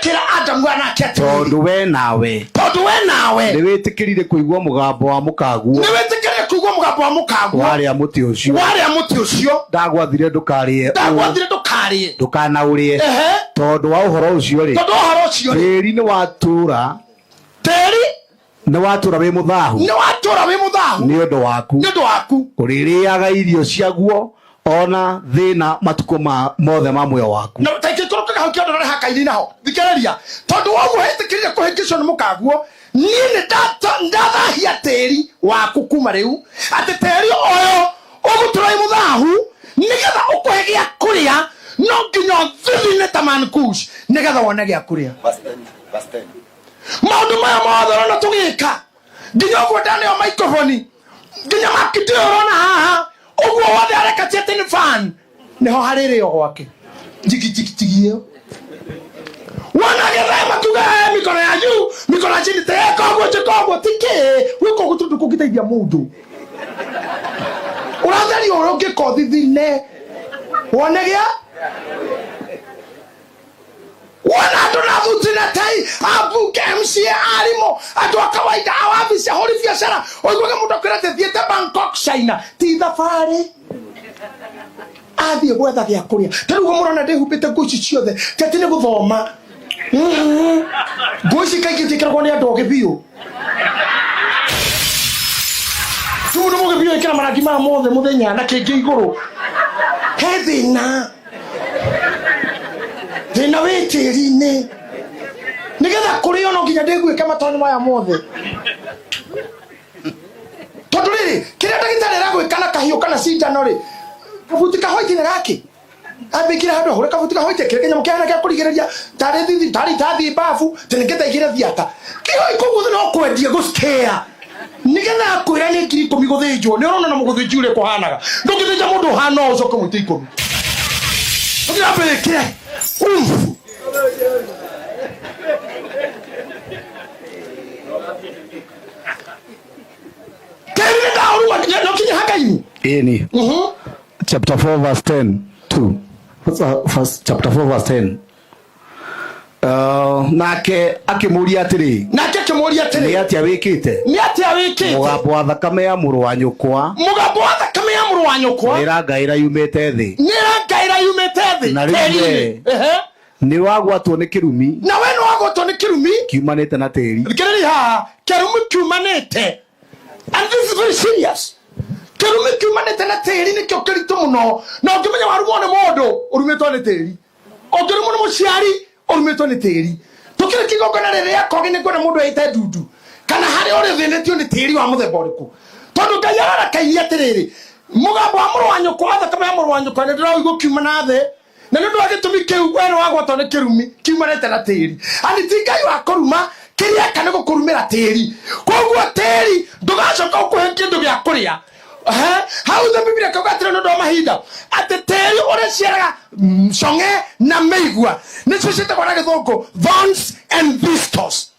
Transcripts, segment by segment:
akira Adamu anake atiri tondu we nawe ni witikirire kuigwa mugambo wa mukaguo waria muti ucio ndagwathire ndukarie ndukanaurie tondu wa uhoro ucio ri tiri ni watura wi muthahu ni undu waku kuririaga irio ciaguo ona thina matuko mothe ma muoyo waku no taikitoroka haukiondora hakaini naho thikereria tondu woguo hetikirire kuhingicwo ni mukaguo ni ndathahia tiri waku kuma riu ati tiri oyo ugutura muthahu nigetha ukuhe gia kuria no nginya thithine taman kush nigetha wone gia kuria basta maundu maya mothe na tugika nginya uguo ndani ya microphone nginya makitio rona haha uguo wothe arekatie tin fan niho haririo gwake jigijigio wanagetha makuga mikono ya juu mikono ya chini teko tike wiko gutundu kugiteithia mundu urathari uronge kothithine wonegia wana tunavutina tai abu KMC alimo atu kawaida awabisi hori biashara oigwe mundu kirete thiete Bangkok China ti thafari athie gwetha gya kuria tarugo murona ndihubite nguci ciothe tatine guthoma nguci kaigitikarwo ni andu ogibio tumundu mugibio ikira marangi ma mothe muthenya na kingi iguru hethina thina witiri-ini nigetha kurio no nginya ndiguike matoni maya mothe tondu riri kiria ndagitari ragwikana kahiu kana cindano ri kabutika hoitine gaki ambikira handu hore kabutika hoite kire kinya mukihana kia kurigireria tari thithi tari tathi bafu tinigeta igire thiata kihoi kugu no kwendie gustea nigetha akwira ni ngiri 10 guthinjwo ni urona na muguthinji uri kuhanaga ndungithinja mundu hana ucoke muti 10 ngira mbere Chapter 4 verse 10 2 first chapter 4 verse 10 nake akimuria atiri ni atia wikite mugambo wa thakame ya muru wa nyukwa nirangaira yumete thi na riwe ni wagwatwo ni kirumi na we no wagwatwo ni kirumi kiumanite na tiri kiriri kirumi kiumanite and this is very serious kirumi kiumanite na tiri ni kyo kirito muno na ukimenya warumo ne modo urumetwo ni tiri ogere muno muciari urumetwo ni tiri tukire kigongona rere yakogi ni gona mundu aite dudu kana hari ore thinetio ni tiri wa muthemba uriku tondu ngayara kaini atiriri mugambo wa muru wa nyukwa thakame ya muru wa nyukwa ni ndirawigo kiumana the na ndu agitumi kiu weno wagwatwo ni kirumi kiumanite na tiri ani tingai wa kuruma kiria kana gukurumira tiri koguo tiri ndugacoka ukuhe kindu gya kuria hau the Biblia kaugatira ndo mahinda ate tiri ore ciaraga songe na meigua ni cicite kwa githongo thorns and thistles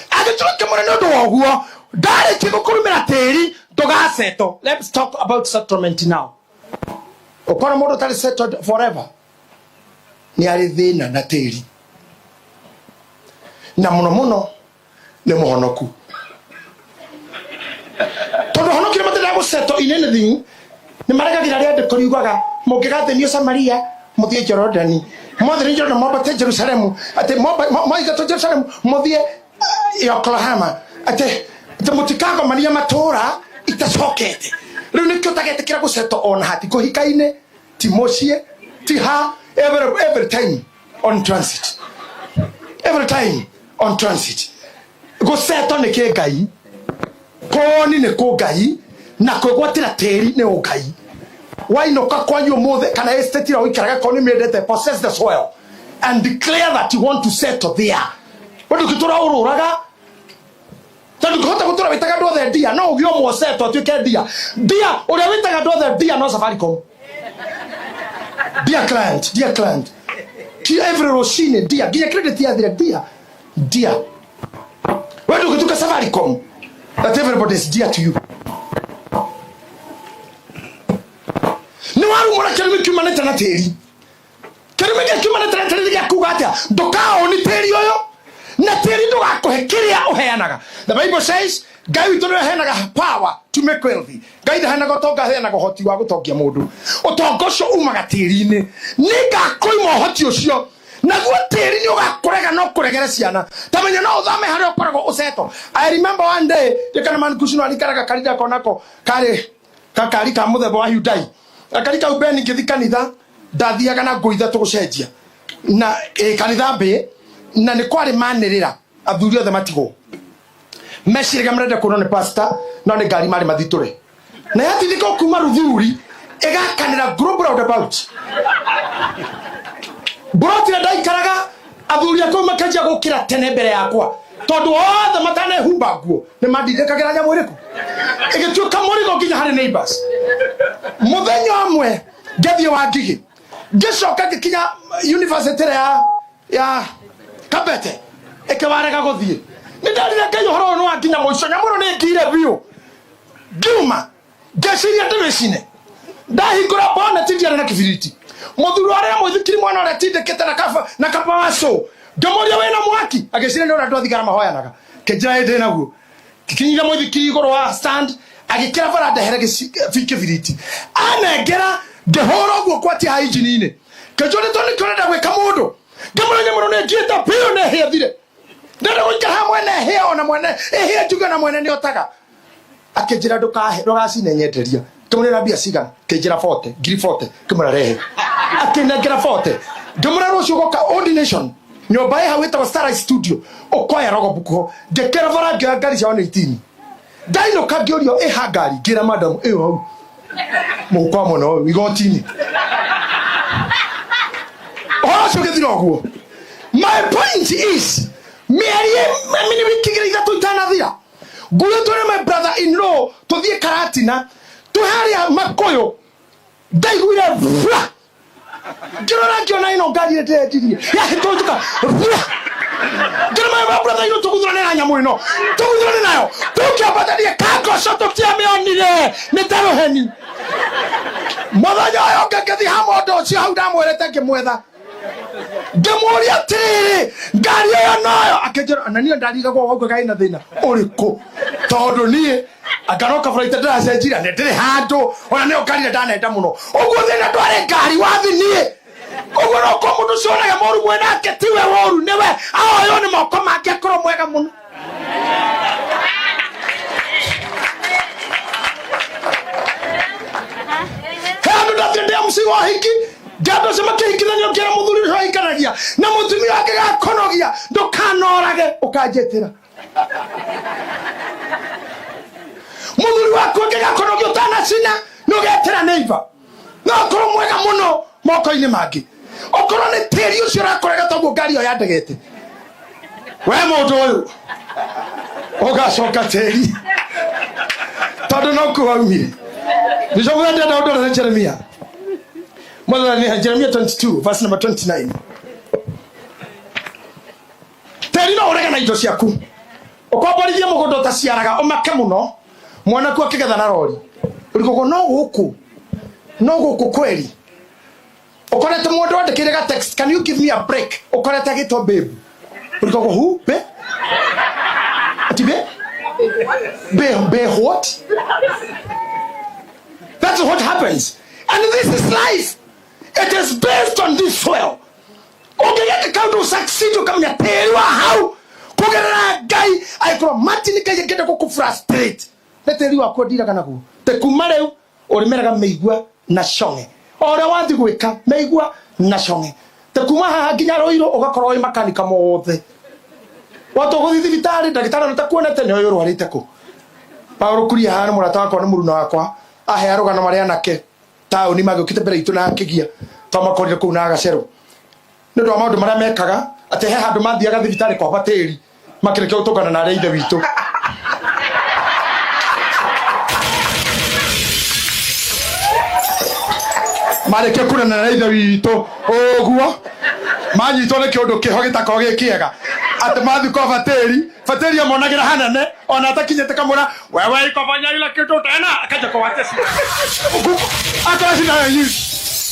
agituke mure ndo woguo ndari kigukurumira tiri ndugaceto. Let's talk about settlement now. Ukora mundu tari settled forever ni ari thina na tiri na muno ni muhonoku tondu honokire matenda guseto in anything ni marega gira ria ndikori gwaga mugigathenio Samaria muthie Jordani muthie Jordan mobate Jerusalem ate moigato Jerusalem muthie Oklahoma ate mutikago maria matura itacokete riu nikyo tagete kira guseto on hati kuhikaine timocie tiha every time on transit go set on the kegai koni ne kogai na kwegwatira teri ne ogai why no kakwanyo mothe kana estate ra wikaraga koni mendete possess the soil and declare that you want to settle there wadu kitura ururaga tandu kota kutura witaga ndo the dia no ugio mo settle tuke dia uri witaga ndo the dia no Safaricom dear client every roshine dia credit ya dia why do you to Safaricom that everybody is dear to you ni waru mora kelmi kimaneta na teri kelmi kimaneta na teri ya kugata dokao ni teri yoyo heanaga. The Bible says Ngai witũ nĩwe heanaga power to make wealthy. Ngai ndaheanaga ũtonga, heanaga ũhoti wa gũtongia mũndũ. Ũtonga ũcio umaga tĩri-inĩ. Nĩngakwĩima ũhoti ũcio naguo tĩri nĩ ũgakũrega no kũregere ciana. Tamenya no ũthame harĩa ũkoragwo ũceto. I remember one day ndikana man kucino alikaraga kanitha konako kakari ka mũthemba wa Hyundai. Akari ka ubeni ngĩthi kanitha ndathiaga na ngũ ithatũ gũcenjia na kanitha mbĩ na nĩ kwarĩ manĩrĩra athuri othe matigwo mecirĩga mrenda kuonwo nĩ pastor no nĩ ngari marĩ mathitũre na yatithika kuma Ruthuri ĩgakanĩra global roundabout buroti ndaikaraga athuri akau makanjia gũkĩra tene mbere yakwa tondu othe matanehumba nguo nĩ mandindĩkagĩra nyamũ ĩrĩkũ ĩgĩtuĩka mũrigo nginya harĩ neighbors. Mũthenya ũmwe ngathiĩ wa Ngigĩ ngĩcoka ngĩkinya university ya Kabete ĩkĩwarega gũthiĩ nĩndarire Ngai ũhoro nĩ wanginya mũico nyamũ ĩno nĩngire biũ ngiuma ngeciria ndĩmĩcine ndahingũra bonnet ndiarĩ na kĩbiriti mũthuri ũrĩa mũithikiri mwana ũrĩa tindĩkĩte na kaba wa show ngĩmũria wĩna mwaki agĩciria nĩ ũrĩa andũ athigara mahoyanaga kĩnjĩra ndĩ naguo kikinyire mũithikiri igũrũ wa stand agĩkĩra bara ndahere kĩbiriti anengera ngĩhũra ũguo kwati ha injini-inĩ kĩnjũrĩtwo nĩ kĩrenda gwĩka mũndũ ngamũra nyamũ nĩ ngiĩte biũ nĩ hĩathire ndenda gũikara hamwe na hĩa ona mwene hĩa njuge na mwene nĩ otaga akĩnjĩra ndũgacine nyenderia ngĩmũrĩra mbia cigana kĩnjĩra 40 ngiri 40 ngĩmũra rehe akĩnengera 40 ngĩmũra rũciũ gũka ordination nyũmba ĩ hau ĩtagwo Starlight Studio ũkoya rogo bukuho ngĩkĩra bara ngĩoya ngari ciao nĩ 18 ndainũka ngĩũrio ĩha ngari ngĩra madam ĩyo hau mũhuko mũno igoti-inĩ ũhoro ũcio ũgĩthira ũguo. My point is mĩeri wiki ithatũ itanathira nguĩtwo nĩ my brother in law tũthiĩ Karatina tũharĩa Makũyũ ndaiguire ngĩrora ngĩona ĩno ngari ndĩrendirie yahĩtũnjũka ngĩrora my brother in law tũgũthũrane na nyamũ ĩno tũgũthũrane nayo tũkĩambatarie kangoco tũtiamĩonire nĩ ta rũheni. Mũthenya ũyũ ngĩgĩthiĩ ha mũndũ ũcio hau ndamwĩrĩte ngĩmwetha ngĩmũria atĩrĩrĩ ngari ĩyo noyo akĩnjĩra na niĩ ndarigagwo gũkũ gai na thĩna ũrĩkũ tondũ niĩ angaroka flight ndĩracenjira nĩ ndĩrĩ handũ ona nĩyo ngari ndanenda mũno ũguo thĩna ndwarĩ ngari wathi niĩ ũguo no ko mũndũ ũcio onaga moru mwenake tiwe woru nĩwe aoywo nĩ moko make akorwo mwega mũno. Handũ ndathiĩ ndĩ mũciĩ wa hiki Jado sema kĩhikithanio kĩra mũthuri ũcio aikanagia na mũtumia wake gakonogia ndũkanorage ũkanjetĩra mũthuri waku gakonogia ũtanacina nũgetĩra neighbor no ũkorwo mwega mũno moko-inĩ mangĩ ũkorwo nĩ tĩri ũcio ũrakorega toguo ngari ĩyo yandegete we mũndũ ũyũ ũgacoka tĩri tondũ no kuaumire ndicoka ndenda ũndũre Jeremia Jeremiah 22 verse number 29. Teri no ũrega na indo ciaku ũkomborithie mũgũnda ũtaciaraga ũmake mũno mwanaku akĩgetha na rori ũrigũkũ no gũkũ kweri ũkorete mũndũ wandĩkĩire ga text can you give me a break ũkorete agĩtwo babe ũrigũkũ who babe ati babe what that's what happens and this is life. It is based on this soil. Okay, you can't succeed. You come here, tell you how. Kugerera Ngai, I from Martin Ngai get go frustrate. Let tell you akodira kana ku. Te kumare orimeraga meigua na shonge. Ora wanti gwika meigua na shonge. Te kumaha nginya roiro ugakorwo makanika mothe. Watu guthi thibitari ndagitari nutakuonete ne oyo rwarite ku. Paulo kuria hana murata wakwa ni muruna wakwa. Ahe arugano maria nake. Tao ni magukite mbere itu na akigia tamakorire ku na agacero nĩ ndwa maũndũ marĩa mekaga atĩ he handũ mathiaga thibitarĩ kwa batĩri makĩreke ũtũkana na arĩa ithe witũ mareke kũrana na ithe witũ ũguo manyitwo nĩ kĩũndũ kĩho gĩtakorwo gĩ kĩega atĩ mathi kwa batĩri amonagĩra hanene ona atakinyĩte kamũra wewe ikobonya ile kitu tena akaja kwa watesi akashina yeye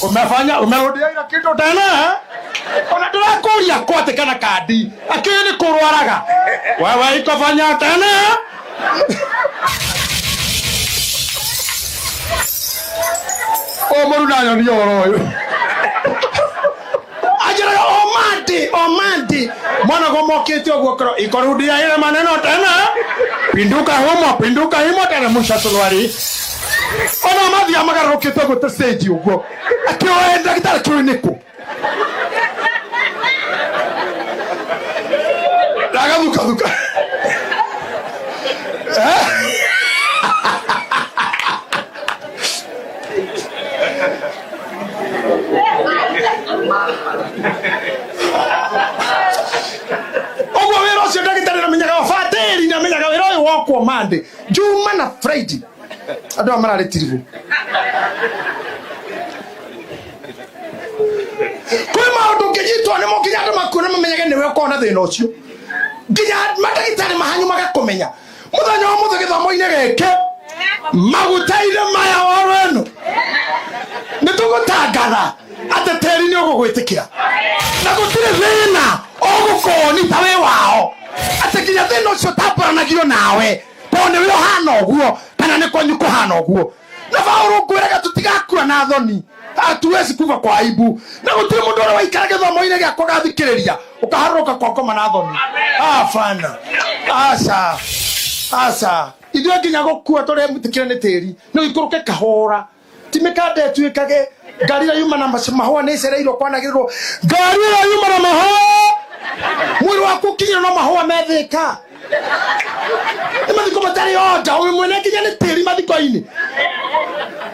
umerudia ila kitu tena ona turakuria kote kana kadi akini kurwaraga wewe ikafanya tena o murunanyo ni yoro ajira omandi mwana gomokete ogwo ikorudia ile maneno tena pinduka himo tena mushatulwari ona mathia magarukite go stage ugwo akioenda gitara clinic duka ogwo wero cio ndagitari na menyaga wafateri na menyaga wero uyu wokwo Monday Juma na Friday ado amarare tirivu kwa maundu ngijitwo ni mukinya andu makuna mamenyage niwe kona thina ucio nginya madagitari mahanyu magakumenya muthenya wa muthe githomo-ini geke magutaire maya wareno nitugutangatha ati teri ni ugugwitikira na gutire thina ugukoni tawe wao ati nginya thina ucio tamburanagio nawe to niwe hana uguo kana ni kwanyu kuhana uguo na Paulo kwiraga tutigakua na thoni atuwezi kuva kwa aibu na gutire mundu ora waikara githomo-ini giakwa gathikiriria ukaharuka kwa koma na thoni fana asa ithuĩ nginya gũkua tũrĩa mũtikĩre nĩ tĩri no ikũrũke kahora timĩkande tuĩkage ngari ĩrĩa yuma na mahũa nĩ ĩcereirwo kwanagĩrĩrwo ngari ĩrĩa yuma na mahũa mwĩrĩ waku ũkinyĩrwo no mahũa methĩka nĩ mathiko matarĩ onja ũyũ mwene nginya nĩ tĩri mathiko-inĩ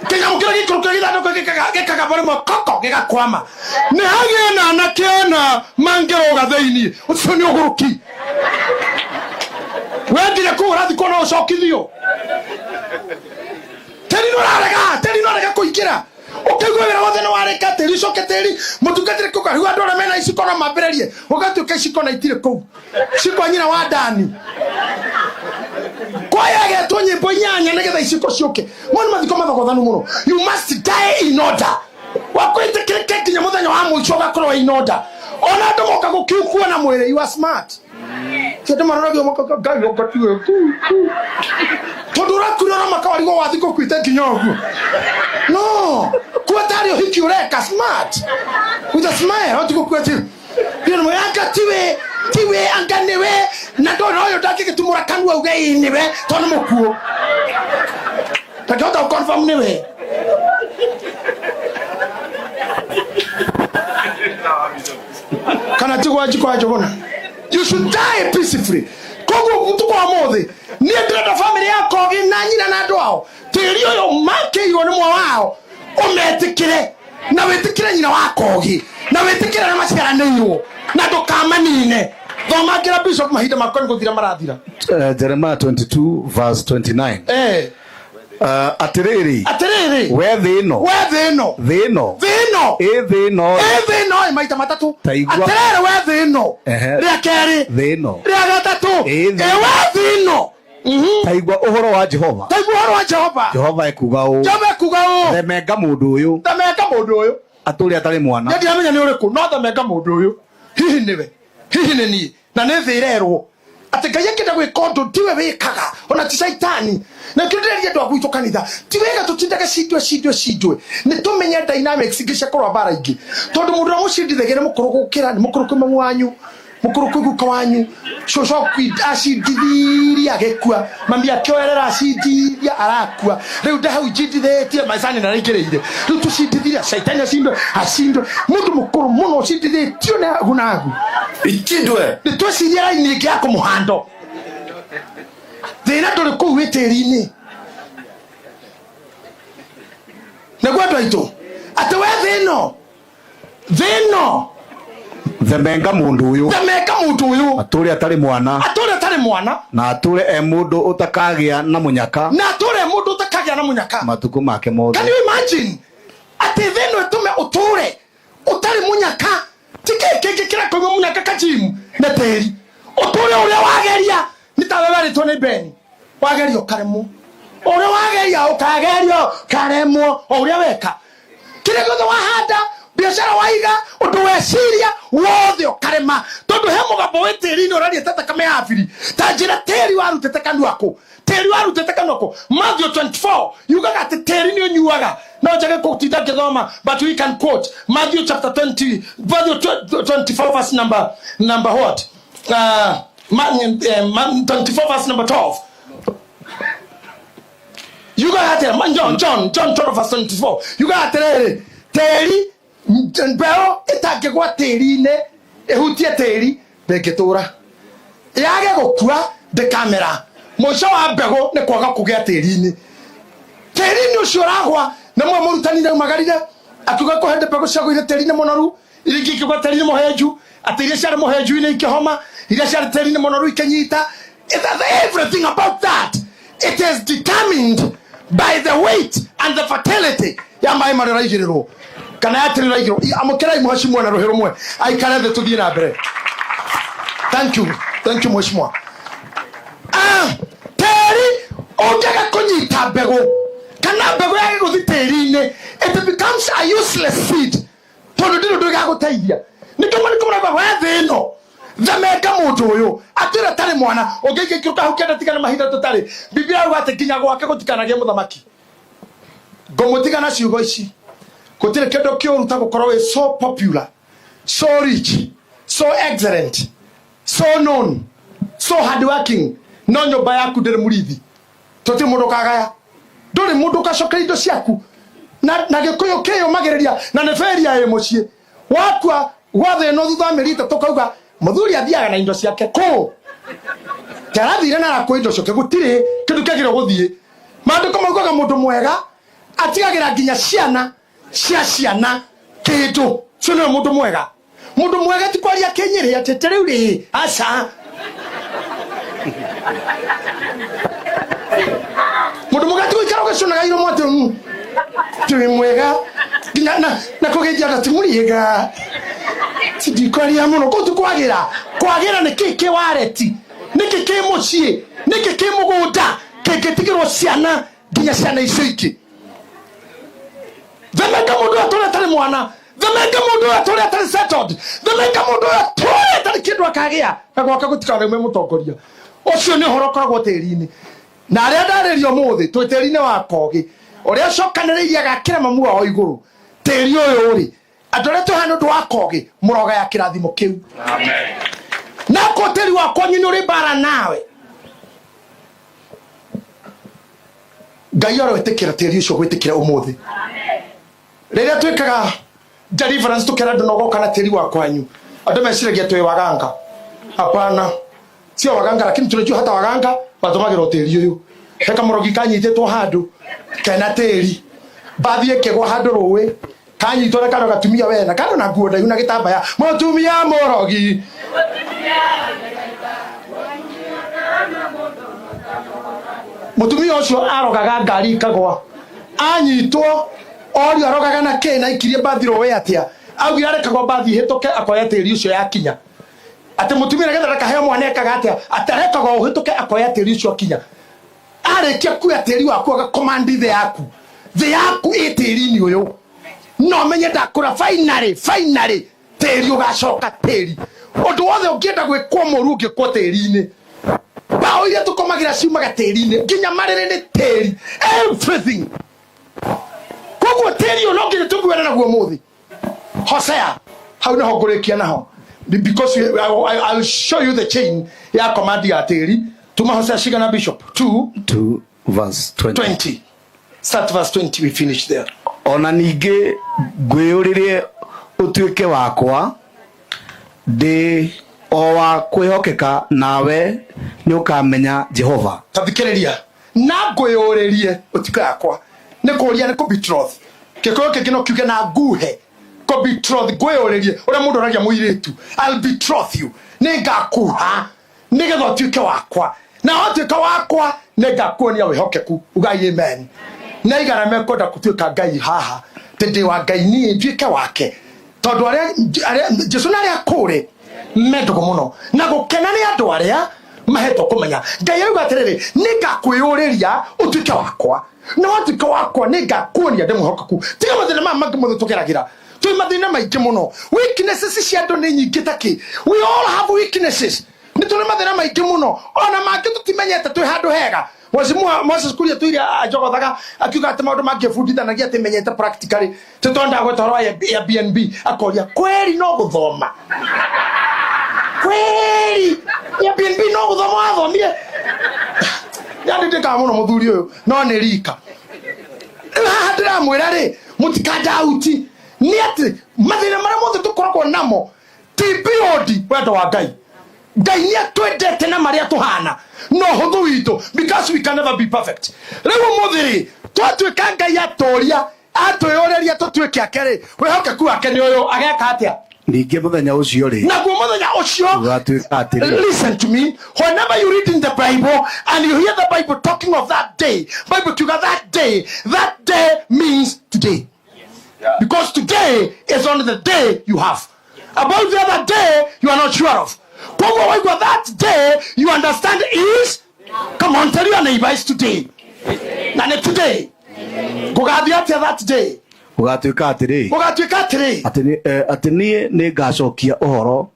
kĩnyamũ kĩrĩa gĩikũrũkĩra gĩthandũkũ gĩkagamba rĩmwe koko gĩgakwama nĩ hagĩe na anake ona mangĩrũga thĩinĩ ũcio nĩ ũgũrũki wengire kuura thiko no ucokithio teri no rega kuingira ukigwa wira wothe no wareka teri coketeri mutungatire kuka hiwa ndora mena iciko no mambererie ugatuka iciko na itire kou ciko nyina wa ndani kwa yage to nyimbo nyanya negetha iciko cioke mwana mathiko mathogothanu muno you must die in order wakwite kireke kinya muthenya wa muico gakorwo in order ona ndo moka gukiukua na mwire you are smart kete maroragio makaka gai okatiwe tondura kurora makawarigo wathiko kwite kinyogu no kwatari hiki ureka smart with a smile otiko kwati you know yaka tiwe anganewe na ndoro yo dakike tumura kanwa ugai niwe tono mokuo takota confirm niwe kana tigwa jikwa jobona you should die peacefully kogo mtu kwa mothe ni ndira family yako na nyina na andu ao tiri yo make yo ni mwa wao umetikire na wetikire nyina wako gi na wetikire na maciaranirwo na ndukamanine thoma ngira bishop mahida makoni guthira marathira Jeremiah 22 verse 29 atiriri we thino maita matatu atiriri we thino ria keri thino ria gatatu we thino taigwa uhoro wa Jehova Jehova ekuga o themenga mundu uyu aturi atari mwana ndia menya ni uriku no themenga mundu uyu hihi niwe hihi ni ni na ne thirerwo ati Ngai akenda gwika undu tiwe wikaga ona ti shaitani na kinderia ndo agwito kanitha tiwega tutindaga shindwe ni tumenya dynamics ngisha korwa bara ingi tondu mundu wa mushindithagire mukuru gukira ni mukuru kuma wanyu mukuru kuguka wanyu shosho ashindithiria agekua mami akioerera ashindithia arakua riu ndahau jindithitie maisani na rigereire riu tushindithiria shaitani ashindwe mundu mukuru muno ushindithitio na gunagu ikindwe ni tweciria raini ingi yako muhando thina nduri kuu witiri-ini naguo andu aitu ati we thino themenga mundu uyu aturi atari mwana na ature mundu utakagia na munyaka matuku make mothe. Can you imagine ati thino tume uture utari munyaka tike kira kwa munyaka kajimu na teri uture uria wageria nitawewe ritone beni wagerio karemu uria wageria ukagerio karemu uria weka kile kire gothe wahanda biashara waiga undu weciria wothe ukarema tondu he mugabo we tiri no rari tata kame afiri tanjira tiri warutete kanuako tiri warutete kanuako Matthew 24 yugaga ati tiri ni onyuaga no njage kutinda ngithoma but we can quote Matthew chapter 20 Matthew 24 verse number what 24 verse number 12 you got John 12 verse 24 you got teri mbeo itangigwa tiri-ine ihutie tiri ndengitura yage gukua de camera muco wa mbego ni kwaga kugia tiri-ine tiri-ine ucio uragwa na mwe murutani na magarire atuga ko hende mbego ciago ire tiri-ine monoru iringi kigwa tiri-ine muhenju atiria ciare muhenju-ine ikihoma iria ciare tiri-ine monoru ikenyita. Everything about that it is determined by the weight and the fertility ya mai marira igiriro kana yatirira igiro amukirai muhashimwa na rohero mwe aikare the tuthie na mbere. Thank you muhashimwa. Teri onjaga kunyita mbego kana mbego yake guthi tiri-ine it becomes a useless seed tondu ndiro nduga guteithia nikamani kumura baba thino Zameka mundu uyu atira tari mwana ogeke kiruka hukenda tigana mahinda tutari biblia yugate kinya gwake gutikanagie muthamaki ngomutigana ciugo ici gutire kendo kiuruta gukorwo we so popular so rich so excellent so known so hardworking no nyumba yaku ndiri murithi tuti mundu kagaya nduri mundu kacoka indo ciaku na gikuyu kiyo magiriria na neferia ye mucii wakwa gwathe no thutha merita tukauga muthuri athiaga na indo ciake ko tarathire na rakwa indo ciake gutire kindu kagire guthie mandiko maugaga mundu mwega atigagira nginya ciana kindu cino mundu mwega ti kwaria kenyere atetere uri aca mundu mwega ti gwikara gicuna gairo mwate turi mwega na kugeithia ndatimuriga tidikwaria muno ko tukwagira niki wareti niki mucii niki mugunda kigitigirwo ciana nginya ciana icio iki themeka mundu atore atari mwana themeka mundu atore atari settled themeka mundu atore atari kindu akagia na gwaka gutikana mwe mutongoria ucio ni horo koragwo tiri-ine na aria ndaririo muthi twi tiri-ine wa kogi uria cokaniriria gakira mamu wa iguru tiri uyu uri adore to hano ndo akoge muroga ya kirathimo kiu amen na koteri wa kwanyu uri bara nawe gayoro wetekera teri ucio gwetekera umuthi amen rĩrĩa twikaga deliverance tukera ndonogo kana teri wa kwanyu andũ meciragia twe waganga hapana sio waganga lakini tunajua hata waganga watomagira teri uyu heka murogi kanyitetwo handu kana teri bathie kegwa handu ruwe kanyitore kano gatumia wena kano na nguo ndaihu na gitambaya mutumia murogi mutumia ucio arogaga ngari kagwa anyitwo ori arogaga na kena ikirie bathiro we atia augira rekagwa bathi hitoke akoya tiri ucio yakinya ate mutumia getha kaheo mwaneka atia atarekagwa uhituke akoya tiri ucio akinya arekia kuya tiri waku aga command the yaku itiri-ini uyu no menye ndakura finally tiri ugacoka tiri undu wothe ungienda gwikwo muru ungikwo tiri-ini bao iria tukomagira ciumaga tiri-ini nginya marere ni tiri everything koguo tiri uno nginya tungwena naguo muthi Hosea hau naho ngurikia naho because I'll show you the chain ya command ya tiri tuma Hosea shigana bishop 2 verse 20 start verse 20 we finish there. Ona ningi ngwiyuririe utuike wakwa ndi owa kwihokeka nawe ni ukamenya Jehova. Tathikiriria na ngwiyuririe utuike wakwa ni kuria ni ku betroth kikoyo kigino kiuge na nguhe ku betroth ngwiyuririe ura mundu aragia muiritu I'll betroth you ni ngakuha ni getho utuike wakwa na utuike wakwa ni ngakuonia wihokeku ugai amen na igara mekoda kutuika ngai haha tende wa ngai ni nduike wake tondu aria Jesu na aria kure medogo muno na gukena ni andu aria maheto kumenya ngai auga atiriri ningakwiyuriria utuike wakwa na watuike wakwa ningakuonia ndimuhokaku tiga mathina mangi mothe tukeragira twi mathina maingi muno weaknesses cia andu ni nyingi taki we all have weaknesses ni tuli mathina maingi muno ona mangi tutimenyete twi handu hega Moses kuria tuire ajogothaga akiuga ati maundu mangifundithanagia ati menyete practically tutonda gwetoro ya BNB akoria kweli no guthoma kweli ya BNB no guthoma athomire yani ndika muno muthuri uyu no ni rika ndira mwira ri mutikanja uti ni ati mathina mara mothe tukoragwo namo tibiodi wendo wa ngai ngai ni atwendete na maria tuhana no huthu witu because we can never be perfect rewo muthiri twatuika ngai atoria atwiyoreria tutwike akere wihokeku ake ni uyu ageka atia ninge muthenya ucio ri na guo muthenya ucio ugatuika atiri listen to me whenever you read in the Bible and you hear the Bible talking of that day Bible together that day means today because today is only the day you have about the other day you are not sure of that day you understand is come on tell your neighbor is today na today kugathiatia that day ugatuika atiri atini ni ngacokia uhoro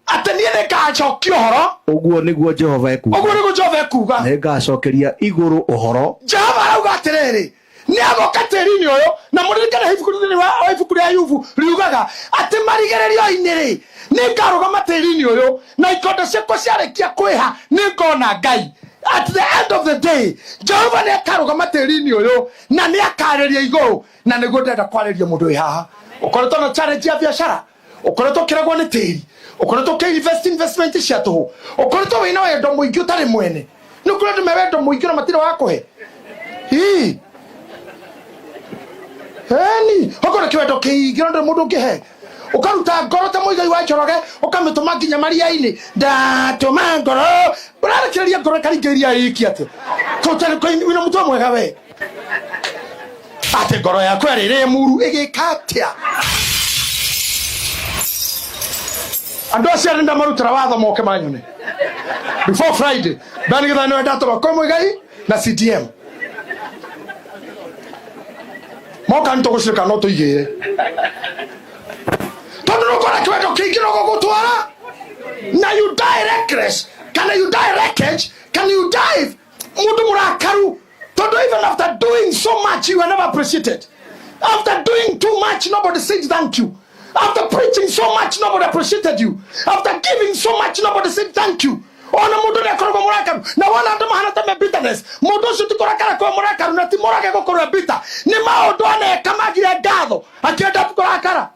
uguo niguo Jehova ekuga ni ngacokeria iguru uhoro Jehova auga atiriri ni agoka tiri-ini uyu na muririkana hibuku-ini wa ibuku ria Ayubu riugaga ati marigererio iniri ni ngarugama tiri-ini uyu na ikondo ciakwa ciarikia kwiha ni ngona ngai at the end of the day Jehova ni akarugama tiri-ini uyu na ni akariria iguru na niguo ndenda kwariria mundu wi haha ukoretwo na challenge ya biashara ukoretwo kiragwo ni tiri ukoretwo investment cia tuhu ukoretwo wina wendo muingi utari mwene ni ukoretwo mewendo muingi na matire wa kuhe Eni, hoko kiwendo kiigiro ndo mundu ngihe. Ukaruta ngoro ta muigai wa choroge, ukamituma nginya maria-ini. Ndatuma ngoro. Burara kiria ngoro karingeria iki ate. Totale ko ina mutu mwega we. Ate ngoro yakwa riri muru igikatia. Ando acia nda marutira watho moke manyone. Before Friday, bani githa no ndato ko muigai na CDM. Moka nto gushika no tuigire tondu nukora kiwendo kingi no gugutwara na you die reckless can you die wreckage can you die mundu murakaru tondu even after doing so much you are never appreciated after doing too much nobody said thank you after preaching so much nobody appreciated you after giving so much nobody said thank you ona mundu ne korwo murakaru na wana ndo mahana ta bitterness mundu ucio tukorakara kwa murakaru na ti murage gukorwo bitter ni maundu ane kamagire ngatho akienda tukorakara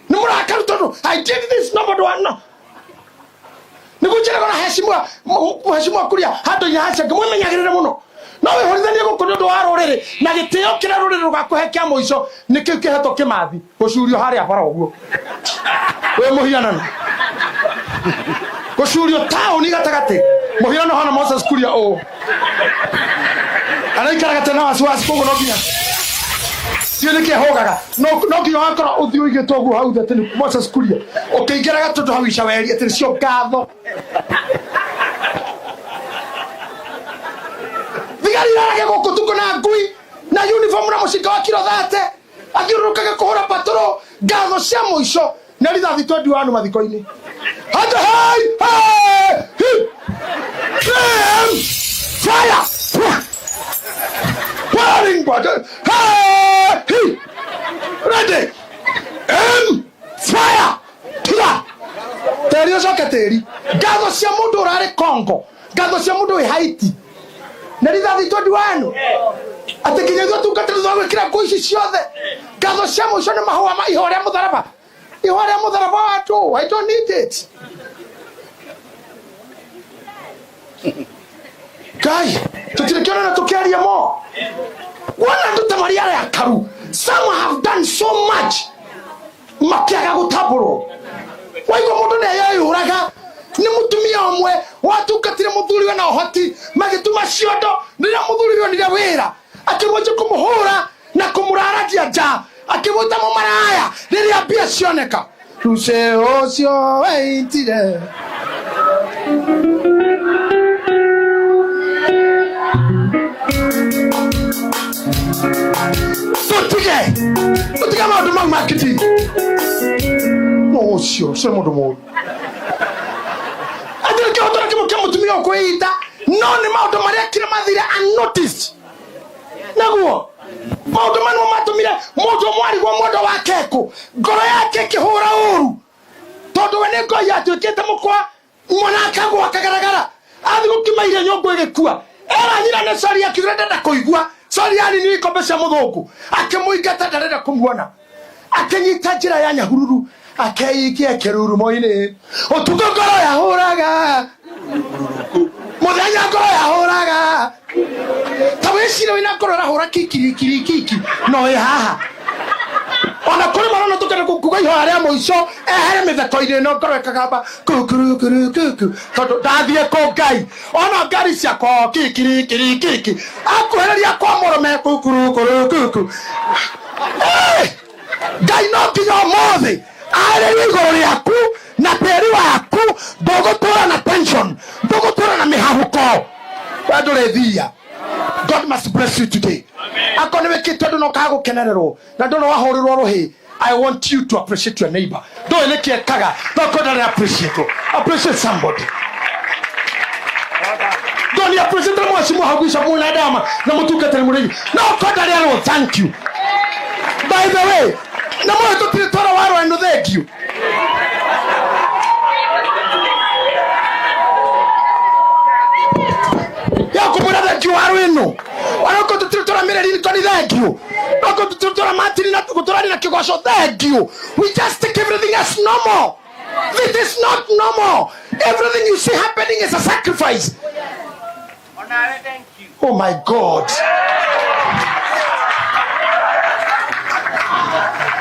ni murakaru tondu I did this nobody wanna ni gujira gona heshimwa kuria hado yahasha ngumwenyagirire muno no we horithanie gukorwo ndo warorere na gitio kira rurire rugakuhekia muico nikiu kiheto kimathi gucurio haria bara uguo we muhianana Kusurio town igatagate muhiano hana Moses kuria o anaikara gatena wasiwasi kogo no ginya tiene ke hogaga no ginya akora uthio igetogu hau thateni Moses kuria ukiingera gatoto hau icaweri atiri cio ngatho vigari rage goko tuko na ngui na uniform na mushika wa kilo 30 akirurukaga kuhura patro ngatho cia muico na rithathi twendi wanu mathiko-ini Hata hey! Fire! Burning butter! Hey! Ready! Fire! Tula! Teri osoka teri. Gatho cia mundu urare Congo. Gatho cia mundu wi Haiti. Na rithathi twendi wanu. Ati kinyethwo tungatirizo gwikira kuici ciothe. Gatho cia muico ni mahua ma ihore mutharaba. Ihore mutharaba watu. I don't need it. Guy, tutirikiona na tukiaria mo. Wana tutamariara ya karu. Some have done so much. Makiaga gutaburo. Waigo mundu ne yayuraga. Ni mutumia omwe watu katire muthuri we na ohoti magituma ciondo nira muthuri we nira wira akimwoje kumuhura na kumuraragia nja akimwita mu maraya riria bia cioneka ruce ocio weitire ucio cio mundu mu atire ke otora ke mutumia okuita no ni maundu maria kire mathire unnoticed naguo maundu manu matumire mundu mwari gwa mundu wa keku ngoro yake kihura uru tondu we ni ngoi atuikite mukwa mwana akagwa akagaragara athi gukimaire nyongo igikua era nyina ne sori akigire ndenda kuigua sori yani ni ikombe cia muthungu akimuingata ndarenda kumuona akinyita njira ya nyahururu akeikia kiruru moine utugo ngoro yahuraga muthenya ngoro yahuraga tawicire wina ngoro rahura kiki no haha ona kuri marona tukana kuga iho aria muico ehere mitheko-ini no ngoro ikagamba kukuru tondu ndathie ku Ngai ona ngari ciakwa kiki akuhereria kwa murume kukuru Ngai no nginya umuthi arĩrie igũrũ rĩaku na tĩri waku ndũgũtũra na tension ndũgũtũra na mĩhahũko we ndũrĩ thia. God must bless you today. Akorwo nĩ wĩkĩte ũndũ na ũkaga gũkenererwo na ndũna wahũrĩrwo rũhĩ, I want you to appreciate your neighbor. Ndũĩ nĩ kĩekaga no kwendarĩ appreciate somebody. Ndũni appreciate mwecimu haguisha mwina dama na mũtungatĩri mũrĩgi no kwendarĩ arwo thank you. By the way, na mwe tutire tora waro eno thank you. Ya kumura thank you waro eno. Waro ko tutire tora mireri ni thank you. Waro tutire tora matiri na kutorani na kigosho thank you. We just take everything as normal. This is not normal. Everything you see happening is a sacrifice. Thank you. Oh my God.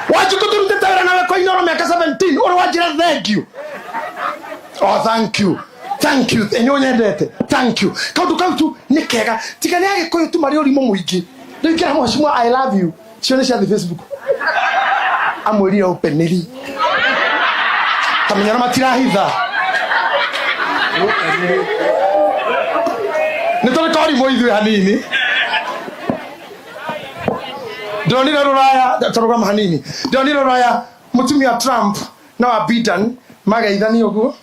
Watu kutumtetera na kwa inoro miaka 17 ora wajira thank you. Oh thank you. Thank you. Enyo nyendete. Thank you. Kautu nikega. Tigane yake kwa tu mari uri muingi. Ndikira mwashimwa I love you. Sione cia Facebook. Amwiri openly. Kamenyana matira hitha. Nitole kori moithwe hanini. Donira Ruraya program hanini. Donira Ruraya mutumia Trump na wa Biden magaithani uguo.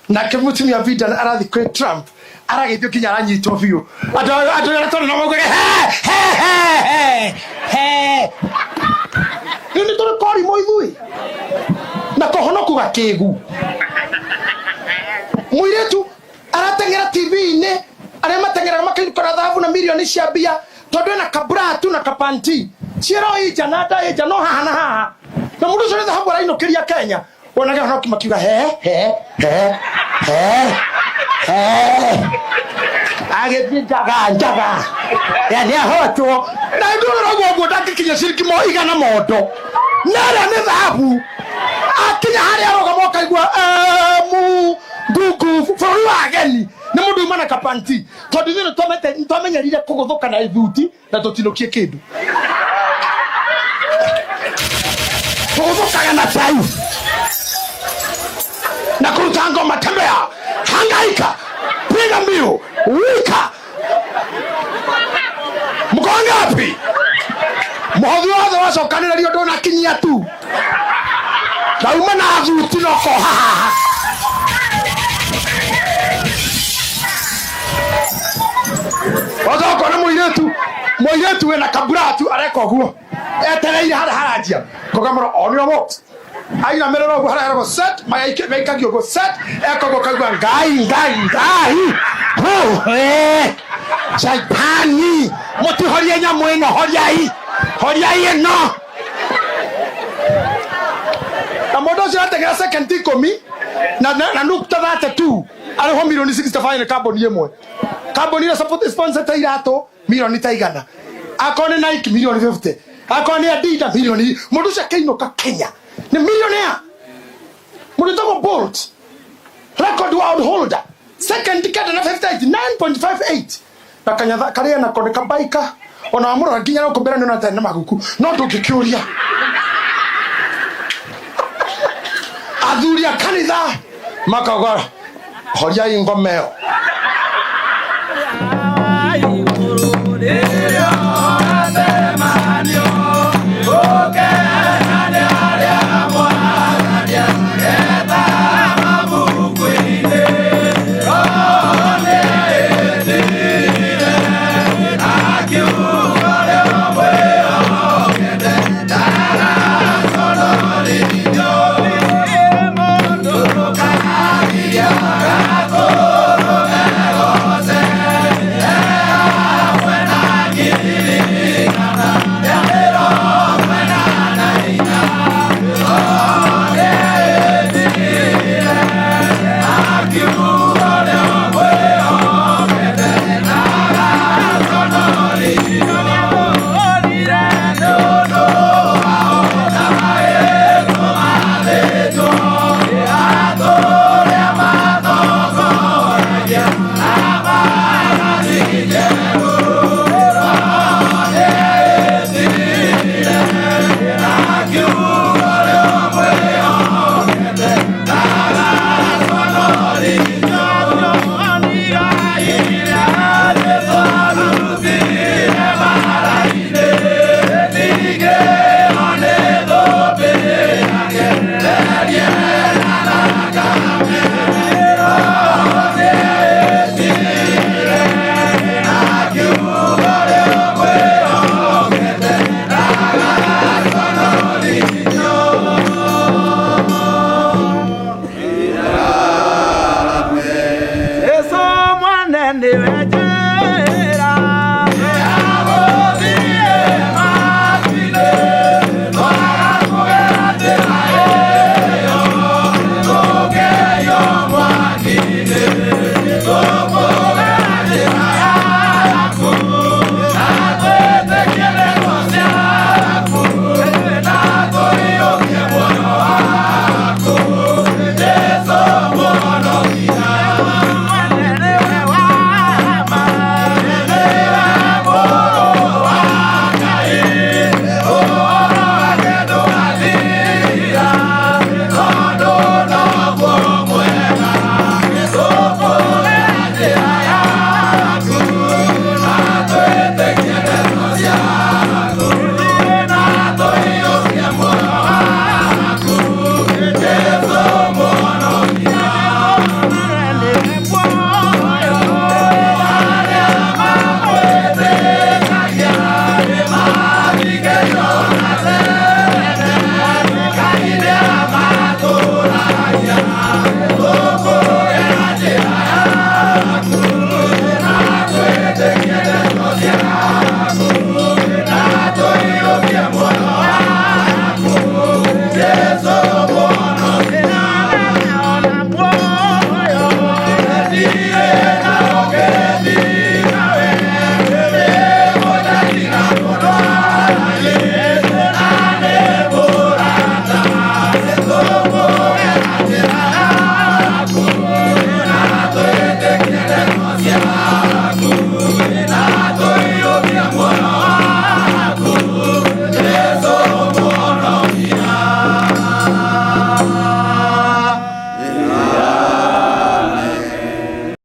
Na ke mutumia Biden arathi kwe Trump arageithio kinya aranyitwo biu. Ado toro na mogo he. Ni toro kori moithwe. Na kohonoku gakegu. Muiretu aratengera TV-ini aria matengera makaikora thabu na milioni cia mbia tondu na kabratu na kapanti ciero ija na nda ija no haha na haha na mundu cio thabu arainokiria Kenya wonage honoki makiuga he agithitaga yani ahotwo na nduro gwo ndakikinya ciriki mo igana mondo nara ni thabu akinya haria aroga moka igwa mu gugu for ageni na mundu mana kapanti tondu thino twamenyerire kuguthuka na ithuti na tutinokie kindu kuguthuka na tai na kuruta ngoma tembea hangaika piga mbio wika mkongapi muhodhi wothe wacokanĩrĩrio ndona kinyia tu ndauma na thuti noko haha Wazoko na muiretu we na kaburatu areko guo etereire haranjia kogamoro onio mo aina merero guo harero set maika gio go set eko kagwa ngai Shaitani muti horia nyamu ino horia ino na modo cia tegera second ikomi na nukta thate tu ariho milioni 65 na carbon yemwe carbon ina support sponsor ta irato milioni ta igana akone Nike milioni 50 akone Adidas milioni modo cia keinoka Kenya ni millionaire modo to Bolt record world holder second decade na 9.58 na kanyatha karia na kone kabaika ona amura nginya no kumbera no na maguku no ndukikiuria adhuria kanitha makagora horia ingomeo Okay, Oh